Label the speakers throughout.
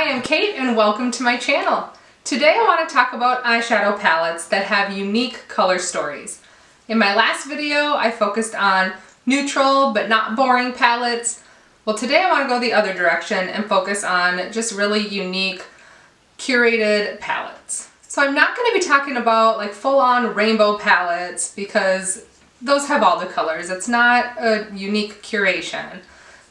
Speaker 1: Hi, I'm Kate and welcome to my channel. Today I want to talk about eyeshadow palettes that have unique color stories. In my last video I focused on neutral but not boring palettes. Well, today I want to go the other direction and focus on just really unique curated palettes. So I'm not going to be talking about like full-on rainbow palettes because those have all the colors. It's not a unique curation.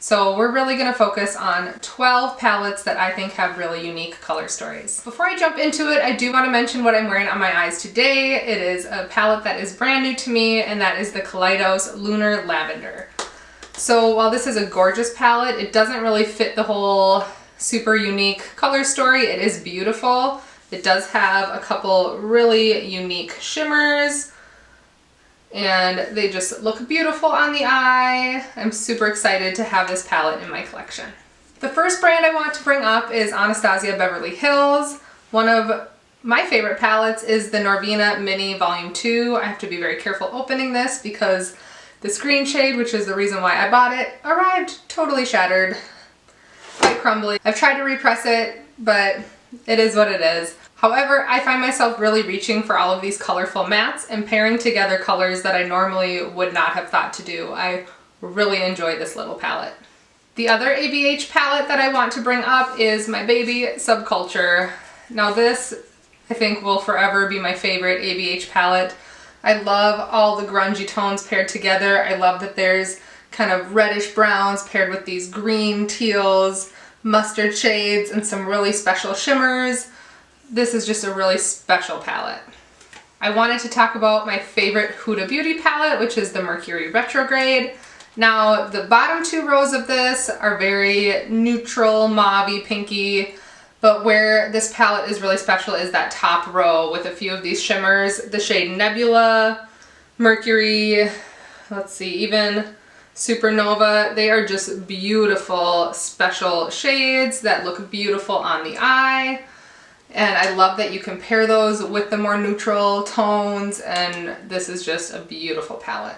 Speaker 1: So we're really going to focus on 12 palettes that I think have really unique color stories. Before I jump into it, I do want to mention what I'm wearing on my eyes today. It is a palette that is brand new to me, and that is the Kaleidos Lunar Lavender. So while this is a gorgeous palette, it doesn't really fit the whole super unique color story. It is beautiful. It does have a couple really unique shimmers, and they just look beautiful on the eye. I'm super excited to have this palette in my collection. The first brand I want to bring up is Anastasia Beverly Hills. One of my favorite palettes is the Norvina Mini Volume 2. I have to be very careful opening this because this green shade, which is the reason why I bought it, arrived totally shattered, quite crumbly. I've tried to repress it, but it is what it is. However, I find myself really reaching for all of these colorful mattes and pairing together colors that I normally would not have thought to do. I really enjoy this little palette. The other ABH palette that I want to bring up is my baby Subculture. Now this, I think, will forever be my favorite ABH palette. I love all the grungy tones paired together. I love that there's kind of reddish browns paired with these green teals, mustard shades, and some really special shimmers. This is just a really special palette. I wanted to talk about my favorite Huda Beauty palette, which is the Mercury Retrograde. Now, the bottom two rows of this are very neutral, mauve-y, pinky, but where this palette is really special is that top row with a few of these shimmers. The shade Nebula, Mercury, let's see, even Supernova. They are just beautiful, special shades that look beautiful on the eye. And I love that you can pair those with the more neutral tones, and this is just a beautiful palette.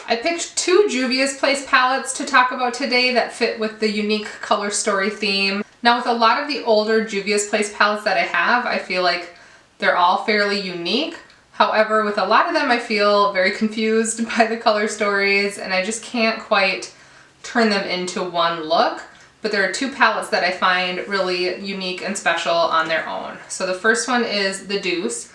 Speaker 1: I picked two Juvia's Place palettes to talk about today that fit with the unique color story theme. Now, with a lot of the older Juvia's Place palettes that I have, I feel like they're all fairly unique. However, with a lot of them, I feel very confused by the color stories, and I just can't quite turn them into one look. But there are two palettes that I find really unique and special on their own. So the first one is the Deuce.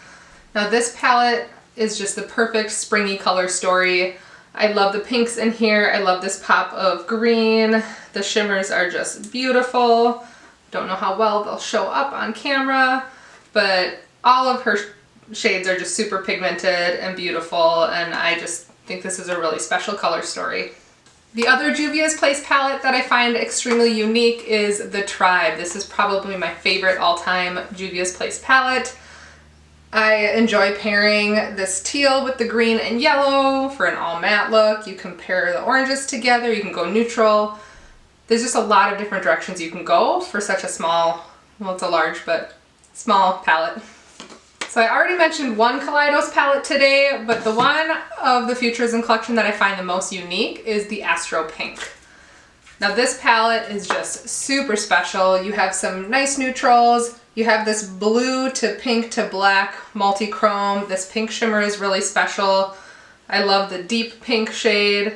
Speaker 1: Now this palette is just the perfect springy color story. I love the pinks in here. I love this pop of green. The shimmers are just beautiful. Don't know how well they'll show up on camera, but all of her shades are just super pigmented and beautiful, and I just think this is a really special color story. The other Juvia's Place palette that I find extremely unique is the Tribe. This is probably my favorite all-time Juvia's Place palette. I enjoy pairing this teal with the green and yellow for an all matte look. You can pair the oranges together, you can go neutral. There's just a lot of different directions you can go for such a small, well, it's a large but small palette. So I already mentioned one Kaleidos palette today, but the one of the Futurism collection that I find the most unique is the Astro Pink. Now this palette is just super special. You have some nice neutrals. You have this blue to pink to black multi-chrome. This pink shimmer is really special. I love the deep pink shade.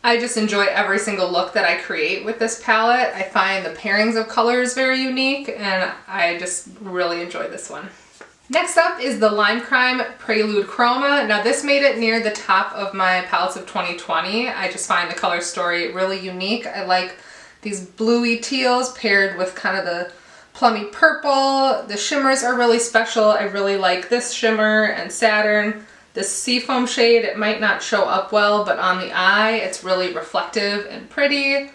Speaker 1: I just enjoy every single look that I create with this palette. I find the pairings of colors very unique, and I just really enjoy this one. Next up is the Lime Crime Prelude Chroma. Now this made it near the top of my palettes of 2020. I just find the color story really unique. I like these bluey teals paired with kind of the plummy purple. The shimmers are really special. I really like this shimmer and Saturn. This Seafoam shade, it might not show up well, but on the eye it's really reflective and pretty.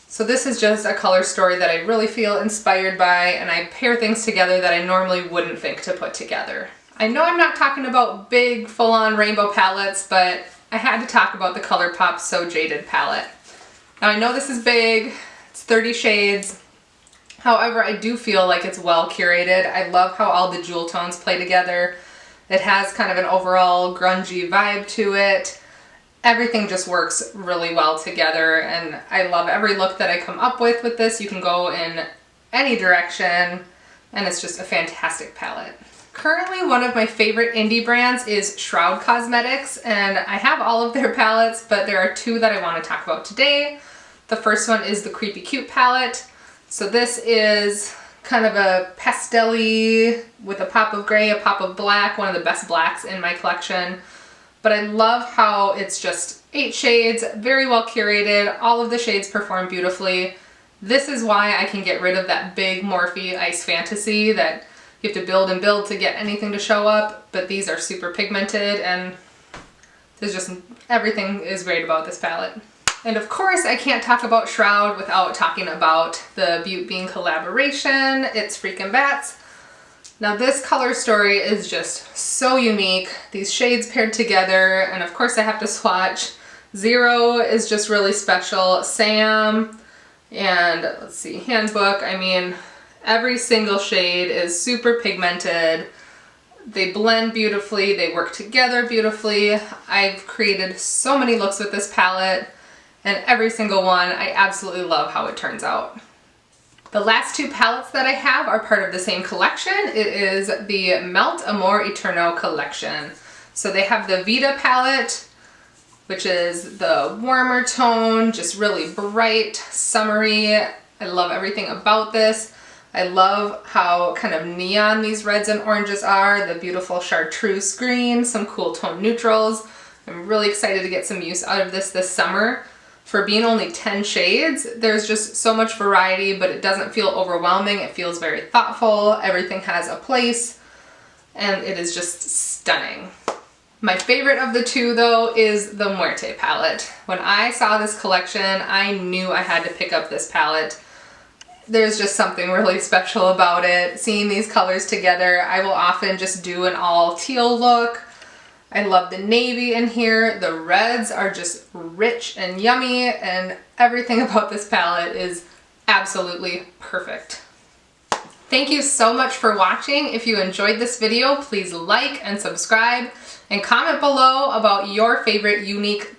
Speaker 1: So this is just a color story that I really feel inspired by, and I pair things together that I normally wouldn't think to put together. I know I'm not talking about big full-on rainbow palettes, but I had to talk about the ColourPop So Jaded palette. Now I know this is big, it's 30 shades. However, I do feel like it's well curated. I love how all the jewel tones play together. It has kind of an overall grungy vibe to it. everything just works really well together, and I love every look that I come up with this. You can go in any direction, and it's just a fantastic palette. Currently, one of my favorite indie brands is Shroud Cosmetics, and I have all of their palettes, but there are two that I want to talk about today. The first one is the Creepy Cute palette. So this is kind of a pastel-y with a pop of gray, a pop of black, one of the best blacks in my collection. But I love how it's just 8 shades, very well curated. All of the shades perform beautifully. This is why I can get rid of that big Morphe Ice Fantasy that you have to build and build to get anything to show up, but these are super pigmented, and there's just everything is great about this palette. And of course, I can't talk about Shroud without talking about the Beaute Bean collaboration. It's Freakin' Bats. Now this color story is just so unique. These shades paired together, and of course I have to swatch. Zero is just really special. Sam, and let's see, Handbook. I mean, every single shade is super pigmented. They blend beautifully, they work together beautifully. I've created so many looks with this palette, and every single one, I absolutely love how it turns out. The last two palettes that I have are part of the same collection. It is the Melt Amor Eterno collection. So they have the Vita palette, which is the warmer tone, just really bright, summery. I love everything about this. I love how kind of neon these reds and oranges are, the beautiful chartreuse green, some cool tone neutrals. I'm really excited to get some use out of this summer. For being only 10 shades, there's just so much variety, but it doesn't feel overwhelming. It feels very thoughtful. Everything has a place, and it is just stunning. My favorite of the two, though, is the Muerte palette. When I saw this collection, I knew I had to pick up this palette. There's just something really special about it. Seeing these colors together, I will often just do an all teal look. I love the navy in here. The reds are just rich and yummy, and everything about this palette is absolutely perfect. Thank you so much for watching. If you enjoyed this video, please like and subscribe, and comment below about your favorite unique